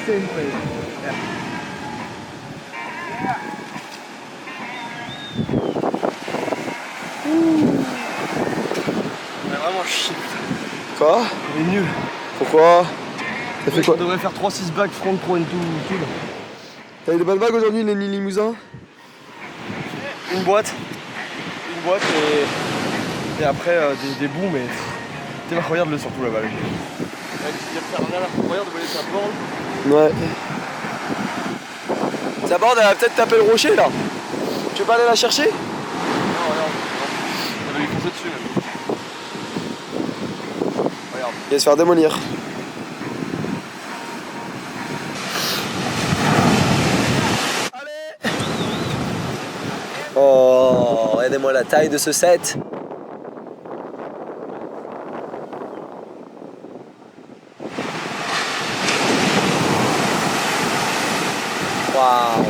Same place. Yeah. On a vraiment chier. Quoi? On est nul. Pourquoi? Ça fait quoi? On devrait faire 3-6 bacs front pro and tout. T'as eu des bonnes bagues aujourd'hui, les Limousin? Une boîte et après des booms, mais t'es regarde-le surtout la balle. Regarde, sa borne. Ouais. Sa borne, elle va peut-être taper le rocher là. Tu veux pas aller la chercher? Non, regarde. Elle va lui foncer dessus même. Regarde. Il va se faire démolir. Allez! Oh, regardez-moi la taille de ce set. Waouh!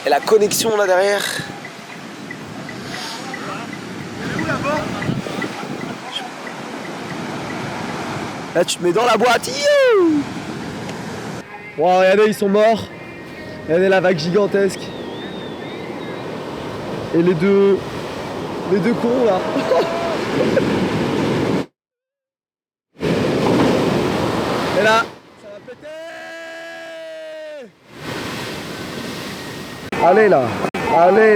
Et la connexion là derrière. Là tu te mets dans la boîte. Waouh, regardez, ils sont morts. Regardez la vague gigantesque. Et les deux cons là. Et là, ça va péter. Allez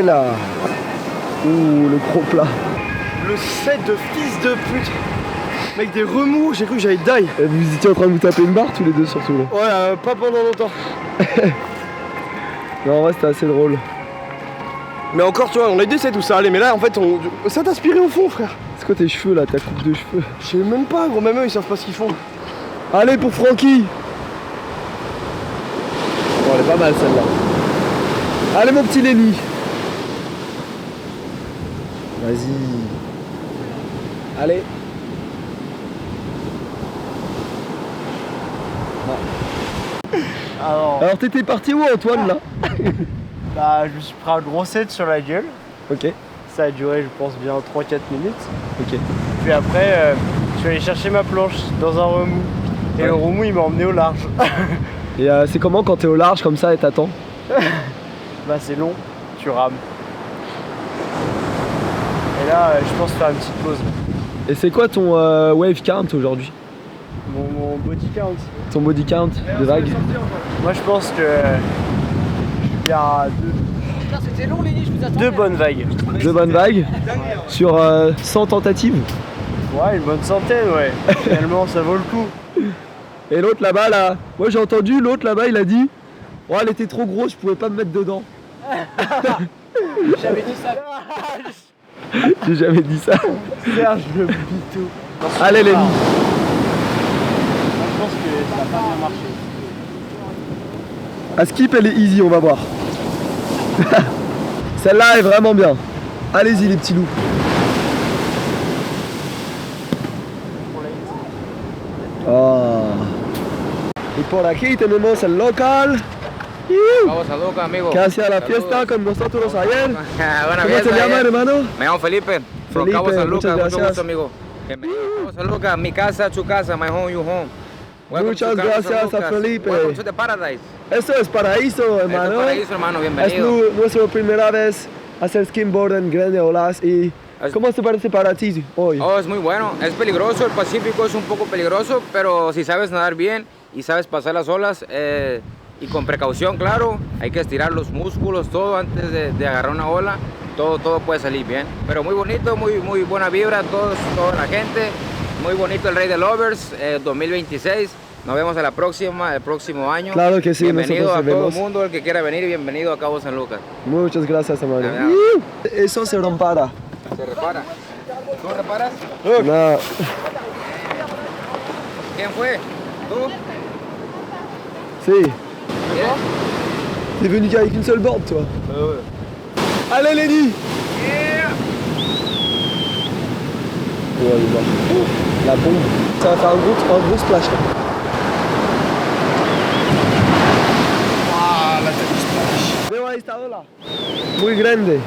là. Ouh, le gros plat. Le set de fils de pute. Mec, des remous, j'ai cru que j'allais die. Et vous étiez en train de vous taper une barre tous les deux surtout là. Ouais, pas pendant longtemps. Non, en vrai c'était assez drôle. Mais encore, tu vois, on a aidé, c'est tout ça allait. Mais là, en fait, ça t'aspirait au fond, frère. C'est quoi tes cheveux là, ta coupe de cheveux? Je sais même pas, gros, même eux, ils savent pas ce qu'ils font. Allez pour Francky. Bon, elle est pas mal celle-là. Allez mon petit Lenny. Vas-y. Allez. Alors t'étais parti où Antoine là? Bah, je me suis pris un gros set sur la gueule. Ok. Ça a duré, je pense, bien 3-4 minutes. Ok. Puis après, je suis allé chercher ma planche dans un remous. Et ouais. le remous, il m'a emmené au large. Et c'est comment quand t'es au large comme ça et t'attends? Bah, c'est long, tu rames. Et là, je pense faire une petite pause. Et c'est quoi ton wave count aujourd'hui? Mon body count. Ton body count de vagues? Moi, je pense que je suis bien à deux bonnes vagues. 2 bonnes vagues sur 100 tentatives? Ouais, une bonne centaine, ouais. Finalement, ça vaut le coup. Et l'autre là-bas, là, moi j'ai entendu l'autre là-bas, il a dit oh, elle était trop grosse, je pouvais pas me mettre dedans. J'avais dit ça. J'ai jamais dit ça. Serge le bito. Allez les Je pense que ça n'a pas bien marché. À skip elle est easy, on va voir. Celle-là est vraiment bien. Allez-y les petits loups. Oh. Y por aquí tenemos el local. Vamos a Luca, amigo. Que hacía la Saludos. fiesta con nosotros ayer. Buena ¿Cómo fiesta, se llama, ayer. hermano? Me llamo Felipe. From Felipe, Cabo San Lucas. muchas Mucho gracias. gusto, amigo. Bienvenido a Cabo San Lucas. Mi casa, tu casa. My home, your home. Welcome Muchas to Cabo San gracias a Lucas. Felipe. Welcome to the paradise. Esto es paraíso, Esto hermano. es paraíso, hermano. Es Bienvenido. nuestra primera vez hacer skimboard en grandes olas y ¿cómo te parece para ti hoy? Oh, es muy bueno. Es peligroso. El Pacífico es un poco peligroso, pero si sabes nadar bien y sabes pasar las olas y con precaución, claro, hay que estirar los músculos, todo antes de agarrar una ola. Todo puede salir bien. Pero muy bonito, muy buena vibra, toda la gente. Muy bonito el Rey de Lovers 2026. Nos vemos a la próxima, el próximo año. Claro que sí, Bienvenido a nosotros todo vemos. el mundo, el que quiera venir, bienvenido a Cabo San Lucas. Muchas gracias, hermano. Ya. Eso se rompara. ¿Se repara? ¿Tú reparas? No. ¿Quién fue? ¿Tú? Si. Bien. T'es venu qu'avec une seule board, toi. Ouais. Allez, Lenny. Yeah. Oh, elle est morte. La bombe. ça va faire un gros splash là. Ah, la tête du splash. Veo esta ola. Muy grande.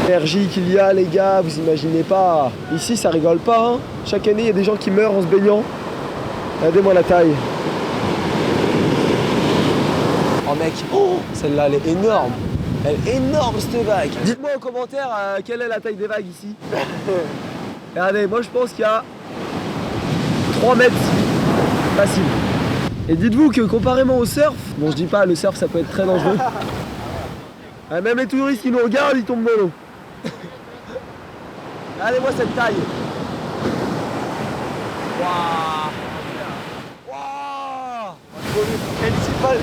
L'énergie qu'il y a, les gars, vous imaginez pas. Ici, ça rigole pas. Hein. Chaque année, il y a des gens qui meurent en se baignant. Regardez-moi la taille. Oh mec, oh, celle-là, elle est énorme. Elle est énorme cette vague. Dites-moi en commentaire quelle est la taille des vagues ici. Regardez, moi je pense qu'il y a 3 mètres facile. Et dites-vous que comparément au surf, bon je dis pas, le surf ça peut être très dangereux. Même les touristes qui nous regardent, ils tombent dans l'eau. Regardez-moi cette taille. Waouh.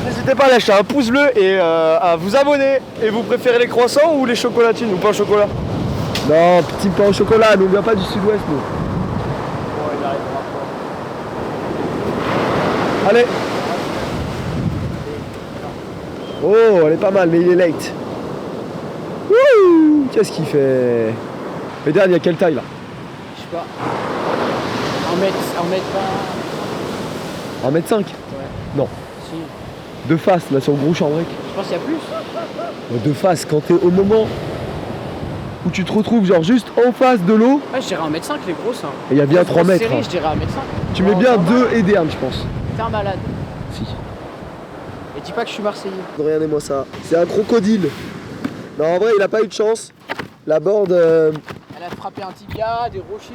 N'hésitez pas à lâcher un pouce bleu et à vous abonner. Et vous préférez les croissants ou les chocolatines ou pain au chocolat? Non, petit pain au chocolat, nous on vient pas du sud-ouest nous. Allez. Oh, elle est pas mal, mais il est late. Wouh, qu'est-ce qu'il fait? Mais dernier, il y a quelle taille là? Je sais pas. 1 mètre 5. $1,5 m? Ouais. Non. Si. De face, là sur le gros chambrec. Je pense qu'il y a plus. De face, quand t'es au moment où tu te retrouves genre juste en face de l'eau, Ouais, je dirais 1 mètre 5 les grosses. Hein. et il y a bien 3 mètres. Serré, Hein. je dirais 1 mètre 5. Tu mets bien 2 et dernes, je pense. T'es un malade. Si. Et dis pas que je suis Marseillais. Regardez-moi ça. C'est un crocodile. Non, en vrai, il a pas eu de chance. La board. Elle a frappé un tibia, des rochers.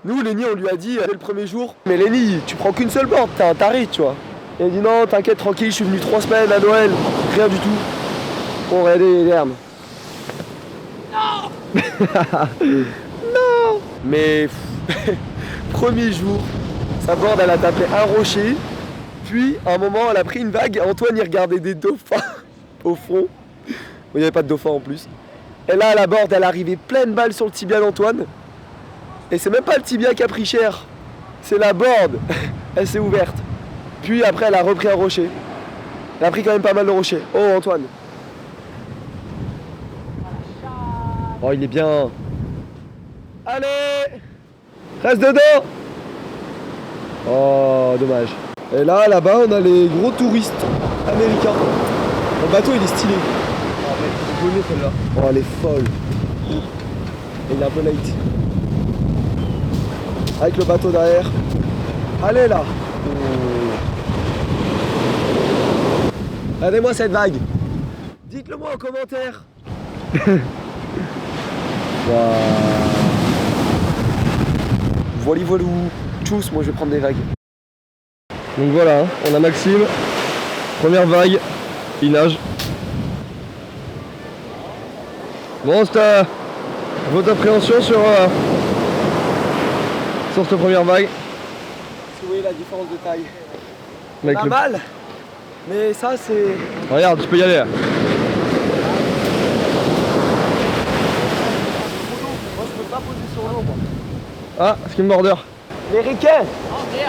Nous, Lenny, on lui a dit dès le premier jour, mais Lenny, tu prends qu'une seule board, t'es un taré, tu vois. Il a dit non, t'inquiète, tranquille, je suis venu 3 semaines à Noël, rien du tout. Bon, regardez les herbes. Non. Non. Mais premier jour, sa board, elle a tapé un rocher, puis à un moment, elle a pris une vague. Antoine, il regardait des dauphins au fond. Il n'y avait pas de dauphin en plus. Et là, la board, elle arrivait pleine balle sur le tibia d'Antoine. Et c'est même pas le tibia qui a pris cher, c'est la board. Elle s'est ouverte. Puis après, elle a repris un rocher. Elle a pris quand même pas mal de rochers. Oh, Antoine. Oh, il est bien. Allez, reste dedans. Oh, dommage. Et là-bas, on a les gros touristes américains. Le bateau, il est stylé. Oh, mec, c'est bonnet celle-là. Oh, elle est folle. Et il est un peu late. Avec le bateau derrière. Allez là. Regardez-moi cette vague. Dites-le moi en commentaire. Voilà, voilou. Tchuss, moi je vais prendre des vagues. Donc voilà, hein, on a Maxime. Première vague. Il nage. Bon, c'est votre appréhension sur cette première vague. Vous voyez la différence de taille. Pas mal, mais ça c'est... Regarde, tu peux y aller là. Moi je peux pas poser sur l'eau moi. Ah, skimboarder. Les requins.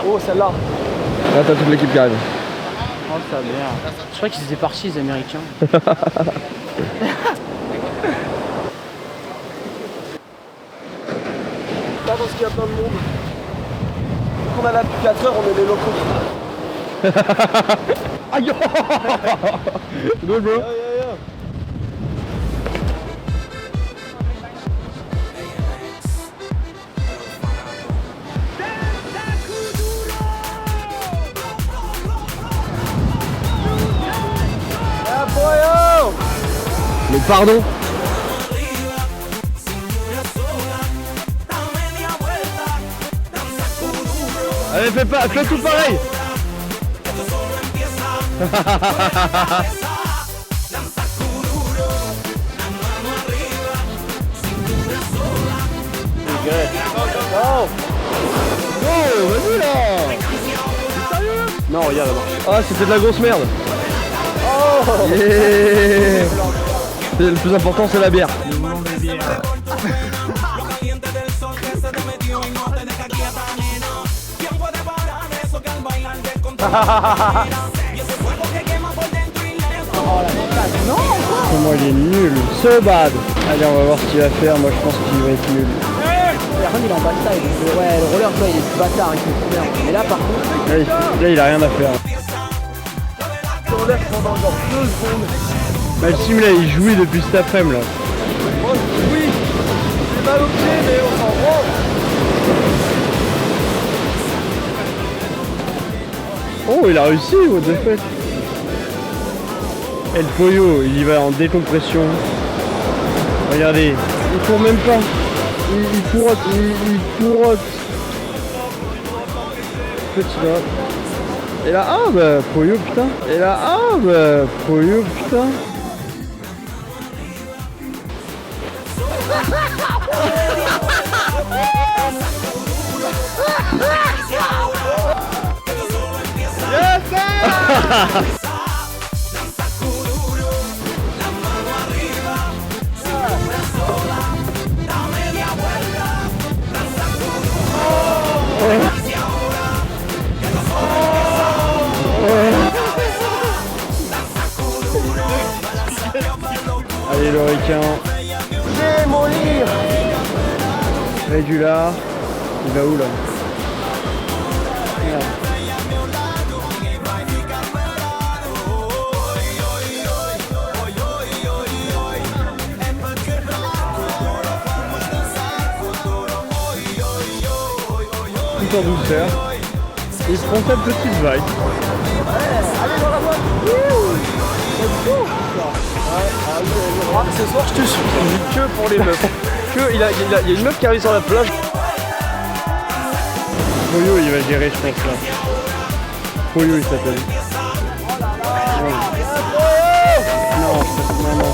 Oh celle-là. Là t'as toute l'équipe qui arrive. Oh ça merde. Je crois qu'ils étaient partis les Américains. Là parce qu'il y a plein de monde. On a là depuis 4 heures, on est des locaux. Aïe. Good bro. Mais pardon. Allez, fais tout pareil. Oh, vas-y là. Non, regarde là-bas. Ah, c'était de la grosse merde. Oh yeah. Le plus important, c'est la bière. Comment il est nul. So bad. Allez, on va voir ce qu'il va faire. Moi, je pense qu'il va être nul. il est en bataille. Donc, ouais, le roller, tu vois, il est bâtard avec le première. Mais là, par contre, Là, il a rien à faire. On lève pendant genre 2 secondes. Maxime, là, il jouit depuis cet après-midi, là. Oui, j'ai mal au pied, mais on s'en rend. Oh, il a réussi, what the fuck. Et le Poyo, il y va en décompression. Regardez, il court même pas. Il pourrote, il pourrote. Petit bas. Et là, ah bah, Poyo, putain. Et là, ah bah, Poyo, putain. Allez, le requin. J'ai mon livre. Régular. Il va où là? Merde. Tout en douceur. Il prend sa petite vague. Allez dans la boîte. Ce soir, je te suis. Que pour les meufs. Il y a une meuf qui arrive sur la plage. Poyo, il va gérer, je pense là. Poyo, il s'appelle. Non, non.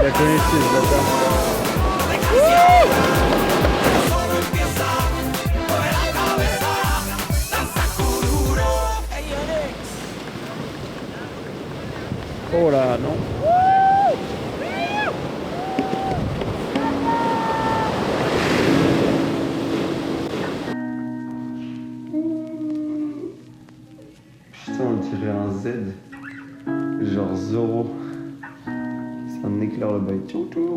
Il a connu ce bâtard. Oh là, non. Putain, on dirait un Z. Genre Zoro. C'est un éclair le bail. Tchou tchou.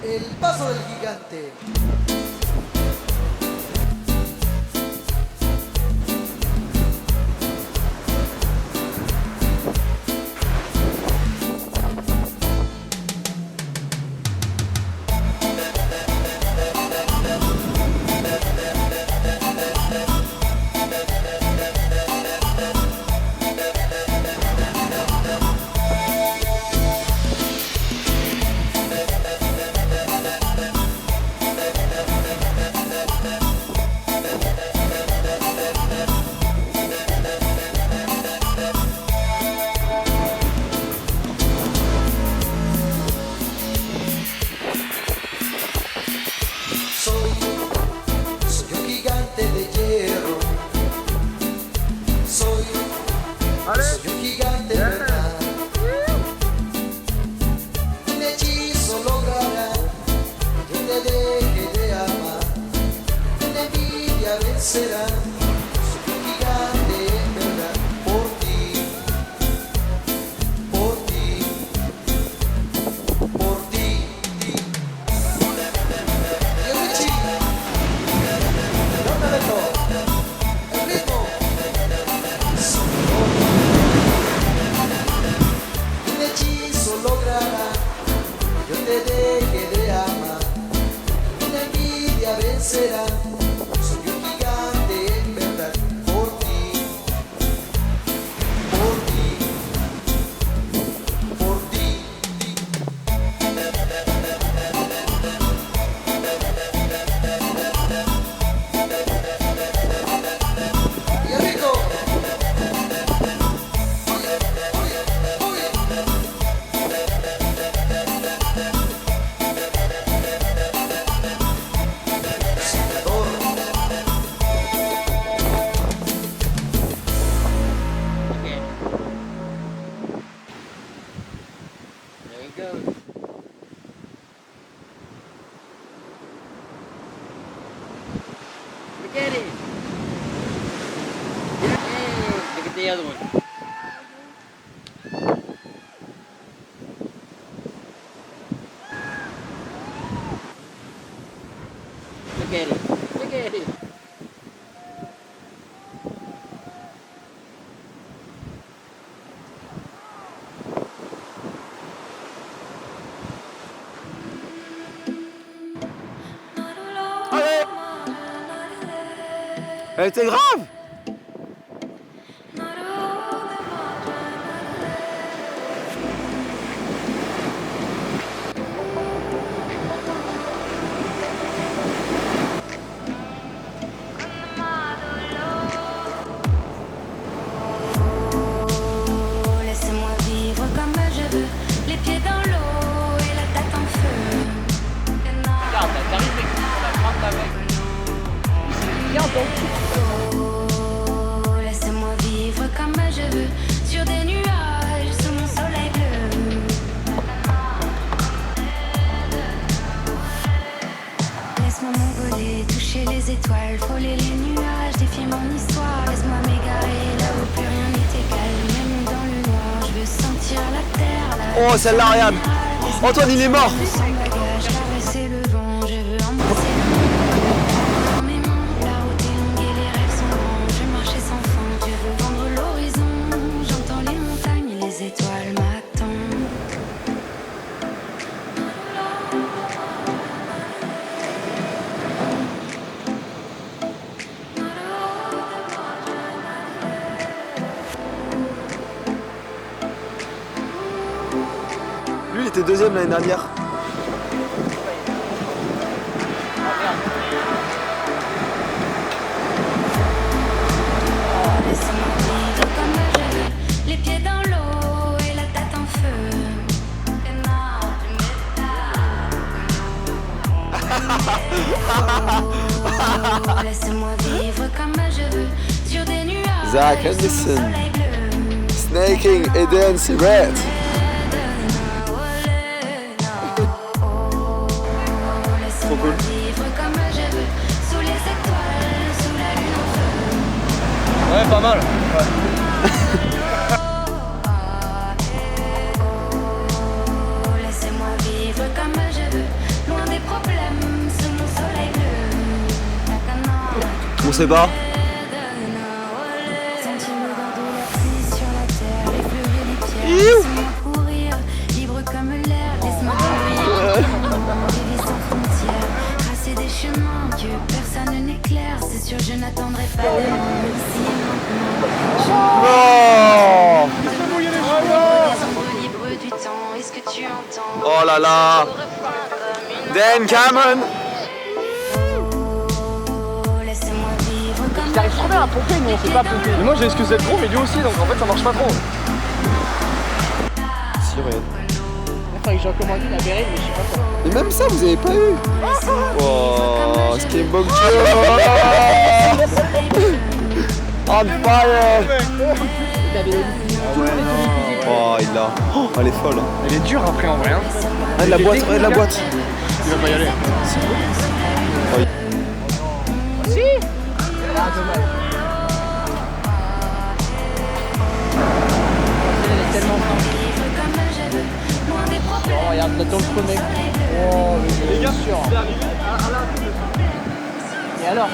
El paso del gigante. vencerán. Soy un gigante en verdad por ti, por ti, por ti. Y el Richie, ¿dónde le toco? El ritmo. Un hechizo logrará, yo te deje de amar. Una envidia vencerá. Soy un gigante en verdad por ti, por ti, por ti. Y el rico. C'est grave. Laissez-moi vivre comme je veux, les pieds dans l'eau et la tête en feu. Regarde, t'arrives avec la grande avec. Oh, laissez-moi vivre comme je veux, sur des nuages, sous mon soleil bleu. Laisse-moi m'envoler, toucher les étoiles, frôler les nuages, défier mon histoire. Laisse-moi m'égarer là où plus rien n'est égal, même dans le noir. Je veux sentir la terre, la Oh, celle-là, regarde. Antoine, il est mort. sans bagage, caresser le vent. Je veux embrasser le monde dans mes mains. La route est longue et les rêves sont longs. Je veux marcher sans fin, je veux vendre l'horizon. J'entends les montagnes et les étoiles m'attendent. Lui, il était deuxième l'année dernière. Laisse-moi vivre comme je veux, les pieds dans l'eau et la tête en feu. Oh, laisse-moi vivre comme je veux, sur des nuages. Zach sous mon Henderson. soleil bleu. Snaking Eden Siret. Laisse-moi cool. vivre comme je veux, sous les étoiles, sous la lune en feu. Ouais, pas mal. Laissez-moi vivre comme je veux, loin des problèmes, sous mon soleil bleu. On sait pas. Sentir l'odeur de la pluie sur la terre, effleurer les pierres. Laisse-moi courir, libre comme l'air. Laisse-moi courir, vivre sans frontières. Tracer des chemins que personne n'éclaire. C'est sûr, je n'attendrai pas de ici et maintenant. Non. Libre du temps, est-ce que tu entends? Oh là là. Dan Cameron. Laissez-moi vivre comme T'arrives trop bien à pomper, nous on sait pas pomper. Mais moi j'ai excusé de gros, mais lui aussi, donc en fait ça marche pas trop. Si, regarde. Il faudrait que j'en commande une à Béret, mais je sais pas quoi. Et même ça, vous avez pas eu. Oh, Skimbox. On fire. Oh, il l'a. Oh, elle est folle. Elle est dure après en vrai. Hein. Ah, de la boîte, regarde la boîte. Il va pas y aller. mec. Oh, mais les gars, sûr. Et alors?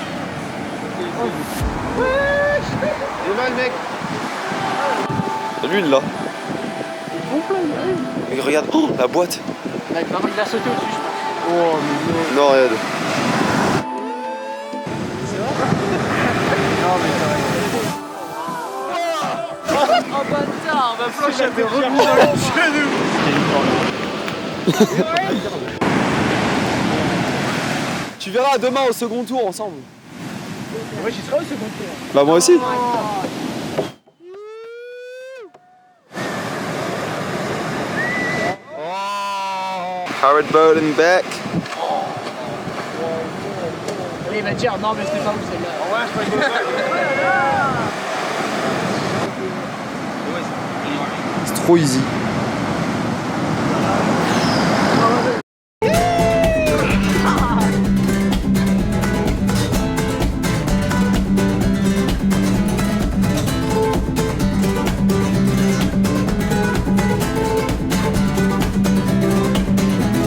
J'ai mal, mec. T'as l'huile là. Mais regarde, oh, la boîte. Mec, par contre, il a sauté au-dessus, je pense. Oh, mais Non, regarde. non, mais ça va. Oh bâtard, ma planche a été remise dans le genou. Tu verras demain au second tour ensemble. Ouais, j'y serai au second tour. Bah moi aussi. Pirate boat in back. Allez, il va dire non, mais c'était pas où celle-là. C'est trop easy.